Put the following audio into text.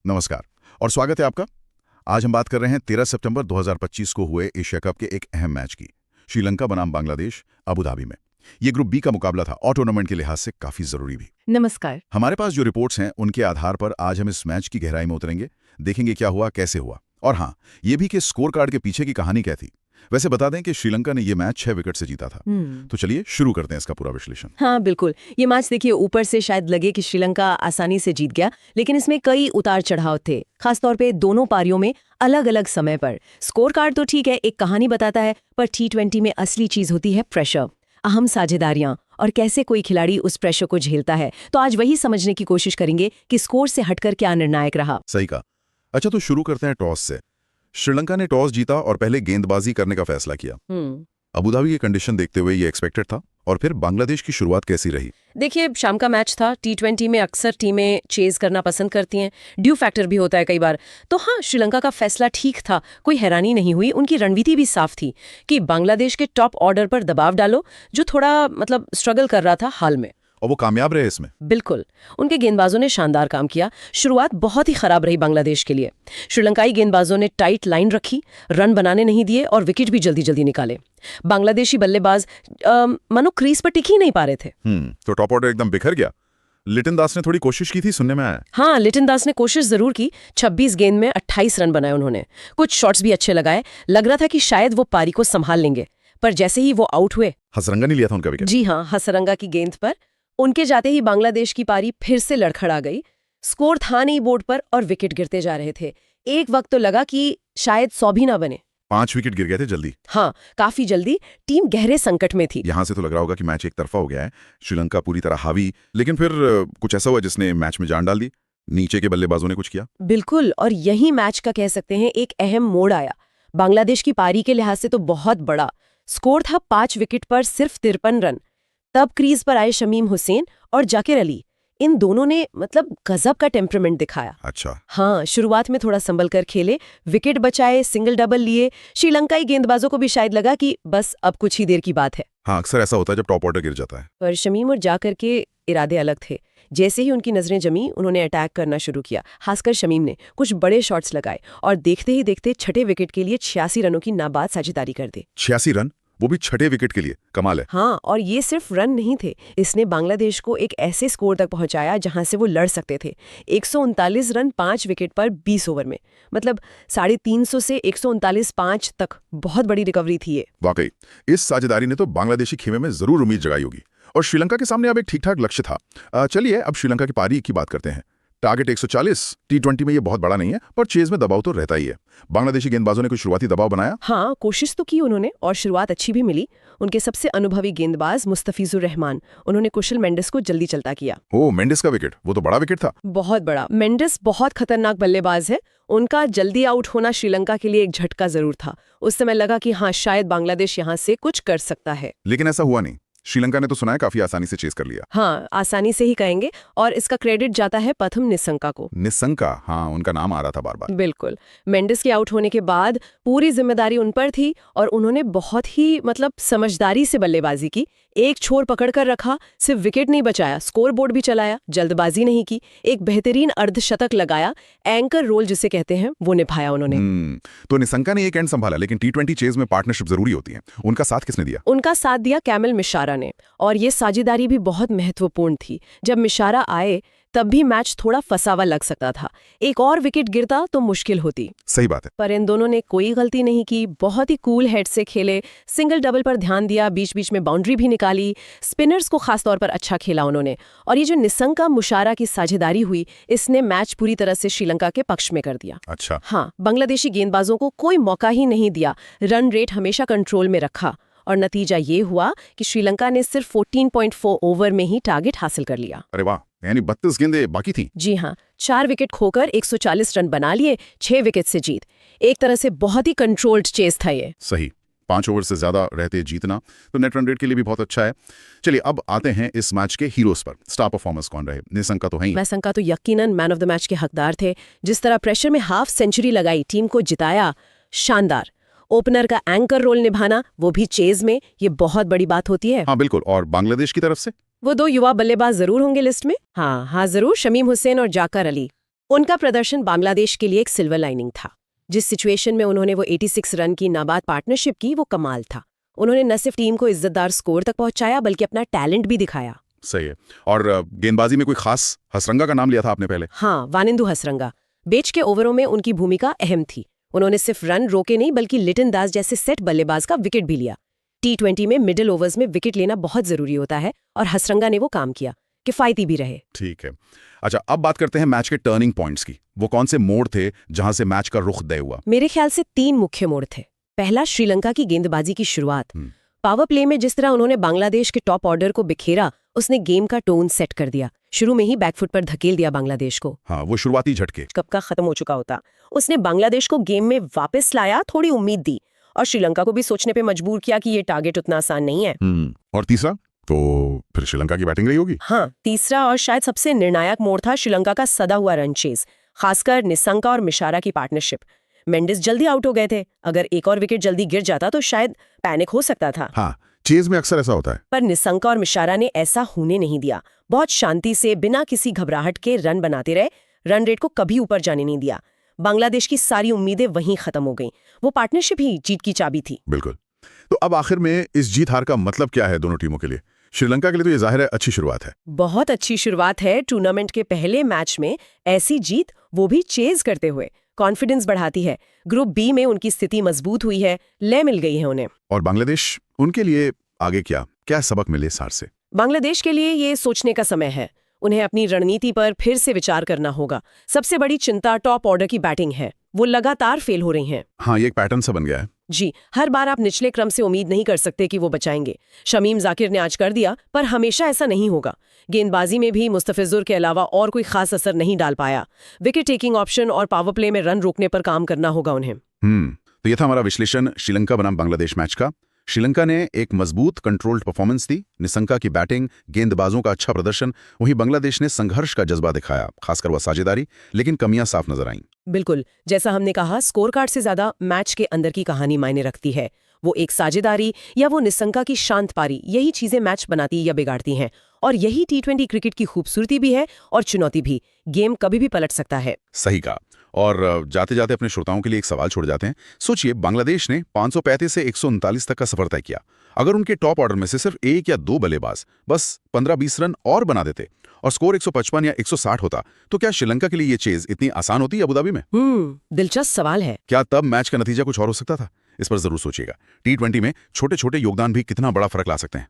नमस्कार और स्वागत है आपका। आज हम बात कर रहे हैं 13 सितंबर 2025 को हुए एशिया कप के एक अहम मैच की। श्रीलंका बनाम बांग्लादेश, अबू धाबी में। ये ग्रुप बी का मुकाबला था और टूर्नामेंट के लिहाज से काफी जरूरी भी। नमस्कार। हमारे पास जो रिपोर्ट्स हैं उनके आधार पर आज हम इस मैच की गहराई में उतरेंगे, देखेंगे क्या हुआ, कैसे हुआ, और हाँ, ये भी कि स्कोर कार्ड के पीछे की कहानी क्या थी। वैसे बता दें कि श्रीलंका ने ये मैच 6 विकेट से जीता था। तो चलिए शुरू करते हैं इसका पूरा विश्लेषण। हाँ बिल्कुल, ये मैच देखिए, ऊपर से शायद लगे कि श्रीलंका आसानी से जीत गया, लेकिन इसमें कई उतार चढ़ाव थे, खासतौर पे दोनों पारियों में अलग अलग समय पर। स्कोर कार्ड तो ठीक है, एक कहानी बताता है, पर T20 में असली चीज होती है प्रेशर, अहम साझेदारियां और कैसे कोई खिलाड़ी उस प्रेशर को झेलता है। तो आज वही समझने की कोशिश करेंगे कि स्कोर से हटकर क्या निर्णायक रहा। सही कहा। अच्छा, तो शुरू करते हैं टॉस से। श्रीलंका ने टॉस जीता और पहले गेंदबाजी करने का फैसला किया। अबू धाबी की कंडीशन देखते हुए ये एक्सपेक्टेड था। और फिर बांग्लादेश की शुरुआत कैसी रही? देखिए, शाम का मैच था। T20 में अक्सर टीमें चेज करना पसंद करती हैं, ड्यू फैक्टर भी होता है कई बार। तो हाँ, श्रीलंका का फैसला ठीक था, कोई हैरानी नहीं हुई। उनकी रणनीति भी साफ थी कि बांग्लादेश के टॉप ऑर्डर पर दबाव डालो, जो थोड़ा स्ट्रगल कर रहा था हाल में। और वो कामयाब रहे इसमें? बिल्कुल, उनके गेंदबाजों ने शानदार काम किया। शुरुआत बहुत ही खराब रही बांग्लादेश के लिए। श्रीलंकाई गेंदबाजों ने टाइट लाइन रखी, रन बनाने नहीं दिए और विकेट भी जल्दी जल्दी निकाले। बांग्लादेशी बल्लेबाज मानो क्रीज पर टिक ही नहीं पा रहे थे। तो टॉप ऑर्डर एकदम बिखर गया। लिटन दास ने थोड़ी कोशिश की थी, सुनने में आया। हाँ, लिटन दास ने कोशिश जरूर की। 26 गेंद में 28 रन बनाए उन्होंने। कुछ शॉट्स भी अच्छे लगाए, लग रहा था कि शायद वो पारी को संभाल लेंगे। पर जैसे ही वो आउट हुए, हसरंगा नहीं लिया था उनका विकेट। जी हाँ, हसरंगा की गेंद पर उनके जाते ही बांग्लादेश की पारी फिर से लड़खड़ा गई। स्कोर था नहीं बोर्ड पर और विकेट गिरते जा रहे थे। एक वक्त तो लगा कि शायद 100 भी ना बने। 5 विकेट गिर गए थे जल्दी। हाँ, काफी जल्दी। टीम गहरे संकट में थी। यहां से तो लग रहा होगा कि मैच एक तरफा हो गया है, श्रीलंका पूरी तरह हावी। लेकिन फिर कुछ ऐसा हुआ जिसने मैच में जान डाल दी। नीचे के बल्लेबाजों ने कुछ किया। बिल्कुल, और यही मैच का कह सकते हैं एक अहम मोड़ आया। बांग्लादेश की पारी के लिहाज से तो बहुत बड़ा। स्कोर था 5 विकेट पर सिर्फ 53 रन। तब क्रीज पर आए शमीम हुसैन और जाकिर अली। इन दोनों ने गजब का टेम्परामेंट दिखाया। अच्छा। हाँ, शुरुआत में थोड़ा संभल कर खेले, विकेट बचाए, सिंगल डबल लिए। श्रीलंकाई गेंदबाजों को भी शायद लगा कि बस अब कुछ ही देर की बात है। हाँ, अक्सर ऐसा होता है जब टॉप ऑर्डर गिर जाता है। पर शमीम और जाकर के इरादे अलग थे। जैसे ही उनकी नजरें जमी, उन्होंने अटैक करना शुरू किया। खासकर शमीम ने कुछ बड़े शॉट्स लगाए और देखते ही देखते छठे विकेट के लिए 86 रनों की नाबाद साझेदारी कर दी। 86 रन, वो भी छठे विकेट के लिए, कमाल है। हाँ, और ये सिर्फ रन नहीं थे, इसने बांग्लादेश को एक ऐसे स्कोर तक पहुंचाया जहां से वो लड़ सकते थे। 139 रन 5 विकेट पर 20 ओवर में। 350 से 139-5 तक बहुत बड़ी रिकवरी थी ये। वाकई इस साझेदारी ने तो बांग्लादेशी खेमे में जरूर उम्मीद जगाई होगी। और श्रीलंका के सामने अब एक ठीक ठाक लक्ष्य था। चलिए अब श्रीलंका की पारी की बात करते हैं। टारगेट 140। T20 में ये बहुत बड़ा नहीं है, पर चेज में दबाव तो रहता ही है। बांग्लादेशी गेंदबाजों ने कुछ शुरुआती दबाव बनाया। हाँ, कोशिश तो की उन्होंने और शुरुआत अच्छी भी मिली। उनके सबसे अनुभवी गेंदबाज मुस्तफिजुर रहमान, उन्होंने कुशल मेंडिस को जल्दी चलता किया। ओ, मेंडिस का विकेट, वो तो बड़ा विकेट था। बहुत बड़ा। मेंडिस बहुत खतरनाक बल्लेबाज है। उनका जल्दी आउट होना श्रीलंका के लिए एक झटका जरूर था। उस समय लगा कि हाँ, शायद बांग्लादेश यहाँ से कुछ कर सकता है। लेकिन ऐसा हुआ नहीं। श्रीलंका ने तो सुना है काफी आसानी से चेस कर लिया। हाँ, आसानी से ही कहेंगे, और इसका क्रेडिट जाता है प्रथम निसंका को। निसंका, हाँ, उनका नाम आ रहा था बार बार। बिल्कुल। मेंडिस के आउट होने के बाद पूरी जिम्मेदारी उन पर थी और उन्होंने बहुत ही समझदारी से बल्लेबाजी की। एक छोर पकड़कर रखा, सिर्फ विकेट नहीं बचाया, स्कोर बोर्ड भी चलाया, जल्दबाजी नहीं की, एक बेहतरीन अर्धशतक लगाया। एंकर रोल जिसे कहते हैं, वो निभाया उन्होंने। तो निसंका ने एक एंड संभाला, लेकिन T20 चेज में पार्टनरशिप जरूरी होती है। उनका साथ किसने दिया? उनका साथ दिया कैमल मिशारा ने, और ये साझेदारी भी बहुत महत्वपूर्ण थी। जब मिशारा आए तब भी मैच थोड़ा फंसावा लग सकता था। एक और विकेट गिरता तो मुश्किल होती। सही बात है। पर इन दोनों ने कोई गलती नहीं की, बहुत ही कूल हेड से खेले, सिंगल डबल पर ध्यान दिया, बीच बीच में बाउंड्री भी निकाली। स्पिनर्स को खासतौर पर अच्छा खेला उन्होंने। और ये जो निसंका मुशारा की साझेदारी हुई, इसने मैच पूरी तरह से श्रीलंका के पक्ष में कर दिया। अच्छा। हाँ, बांग्लादेशी गेंदबाजों को कोई मौका ही नहीं दिया, रन रेट हमेशा कंट्रोल में रखा, और नतीजा ये हुआ कि श्रीलंका ने सिर्फ 14.4 ओवर में ही टारगेट हासिल कर लिया। अरे वाह, यानी 32 गेंदें बाकी थी। जी हाँ, 4 विकेट खोकर 140 रन बना लिए, 6 विकेट से जीत। एक तरह से बहुत ही कंट्रोल्ड चेस था ये। सही, 5 ओवर से ज्यादा रहते जीतना तो नेट रन रेट के लिए भी बहुत अच्छा है। चलिए अब आते हैं इस मैच के हीरोज पर। स्टार परफॉर्मर्स कौन रहे? निसंका तो है ही। निसंका तो यकीनन मैन ऑफ द मैच के हकदार थे। जिस तरह प्रेशर में हाफ सेंचुरी लगाई, टीम को जिताया, शानदार। ओपनर का एंकर रोल निभाना, वो भी चेज में, ये बहुत बड़ी बात होती है। हाँ बिल्कुल। और बांग्लादेश की तरफ से वो 2 युवा बल्लेबाज जरूर होंगे लिस्ट में। हाँ जरूर, शमीम हुसैन और जाकर अली। उनका प्रदर्शन बांग्लादेश के लिए एक सिल्वर लाइनिंग था। जिस सिचुएशन में उन्होंने वो 86 रन की नाबाद पार्टनरशिप की, वो कमाल था। उन्होंने न सिर्फ टीम को इज्जतदार स्कोर तक पहुंचाया, बल्कि अपना टैलेंट भी दिखाया। सही है। और गेंदबाजी में कोई खास हसरंगा का नाम लिया था आपने पहले? हाँ, वानिंदु हसरंगा। बेच के ओवरों में उनकी भूमिका अहम थी। उन्होंने सिर्फ रन रोके नहीं, बल्कि लिटन दास जैसे सेट बल्लेबाज का विकेट भी लिया। T20 में मिडिल ओवर्स में विकेट लेना बहुत जरूरी होता है, और हसरंगा ने वो काम किया। किफायती भी रहे। ठीक है। अच्छा, अब बात करते हैं मैच के टर्निंग पॉइंट्स की। वो कौन से मोड़ थे जहां से मैच का रुख तय हुआ? मेरे ख्याल से 3 मुख्य मोड़ थे। पहला, श्रीलंका की गेंदबाजी की शुरुआत। पावर प्ले में जिस तरह उन्होंने बांग्लादेश के टॉप ऑर्डर को बिखेरा, उसने गेम का टोन सेट कर दिया। शुरू में ही बैकफुट पर धकेल दिया बांग्लादेश को। हाँ, वो शुरुआती झटके कब का खत्म हो चुका होता। उसने बांग्लादेश को गेम में वापस लाया, थोड़ी उम्मीद दी, और श्रीलंका को भी सोचने पे मजबूर किया कि ये टारगेट उतना आसान नहीं है। और तीसरा तो फिर श्रीलंका की बैटिंग रही होगी। हाँ, तीसरा और शायद सबसे निर्णायक मोड़ था श्रीलंका का सदा हुआ रन चेज, खासकर निसंका और मिशारा की पार्टनरशिप। मेंडिस जल्दी आउट हो गए थे। अगर एक और विकेट जल्दी गिर जाता तो शायद पैनिक हो सकता था। हाँ, चेज में अक्सर ऐसा होता है। पर निसंका और मिशारा ने ऐसा होने नहीं दिया। बहुत शांति से, बिना किसी घबराहट के रन बनाते रहे। रन रेट को कभी ऊपर जाने नहीं दिया। बांग्लादेश की सारी उम्मीदें वहीं खत्म हो गईं। वो पार्टनरशिप ही जीत की चाबी थी। बिल्कुल। तो अब आखिर में इस जीत हार का मतलब क्या है दोनों टीमों के लिए? श्रीलंका के लिए तो ये जाहिर है अच्छी शुरुआत है। बहुत अच्छी शुरुआत है। टूर्नामेंट के पहले मैच में ऐसी जीत, वो भी चेज करते हुए, कॉन्फिडेंस बढ़ाती है। ग्रुप बी में उनकी स्थिति मजबूत हुई है, लय मिल गई है उन्हें। और बांग्लादेश, उनके लिए आगे क्या सबक मिले सार से? बांग्लादेश के लिए ये सोचने का समय है। उन्हें अपनी रणनीति पर फिर से विचार करना होगा। सबसे बड़ी चिंता टॉप ऑर्डर की बैटिंग है। वो लगातार फेल हो रही हैं। हाँ, ये एक पैटर्न सा बन गया है। जी, हर बार आप निचले क्रम से उम्मीद नहीं कर सकते कि वो बचाएंगे। शमीम जाकिर ने आज कर दिया, पर हमेशा ऐसा नहीं होगा। गेंदबाजी में भी मुस्तफिजुर के अलावा और कोई खास असर नहीं डाल पाया। विकेट टेकिंग ऑप्शन और पावर प्ले में रन रोकने पर काम करना होगा उन्हें। तो ये था हमारा विश्लेषण श्रीलंका बनाम बांग्लादेश मैच का। श्रीलंका ने एक मजबूत कंट्रोल्ड परफॉर्मेंस दी, निसंका की बैटिंग, गेंदबाजों का अच्छा प्रदर्शन। वहीं बांग्लादेश ने संघर्ष का जज्बा दिखाया, खासकर वह साझेदारी, लेकिन कमियां साफ नजर आईं। बिल्कुल, जैसा हमने कहा, स्कोर कार्ड से ज्यादा मैच के अंदर की कहानी मायने रखती है। वो एक साझेदारी या वो निसंका की शांत पारी, यही चीजें मैच बनाती या बिगाड़ती हैं। और यही T20 क्रिकेट की खूबसूरती भी है और चुनौती भी। गेम कभी भी पलट सकता है। सही कहा। और जाते जाते अपने श्रोताओं के लिए एक सवाल छोड़ जाते हैं। सोचिए, बांग्लादेश ने 535 से 139 तक का सफर तय किया। अगर उनके टॉप ऑर्डर में से सिर्फ 1 या 2 बल्लेबाज बस 15-20 रन और बना देते और स्कोर 155 या 160 होता, तो क्या श्रीलंका के लिए ये चेज इतनी आसान होती अबू धाबी में? दिलचस्प सवाल है। क्या तब मैच का नतीजा कुछ और हो सकता था? इस पर जरूर सोचिएगा। T20 में छोटे छोटे योगदान भी कितना बड़ा फर्क ला सकते हैं।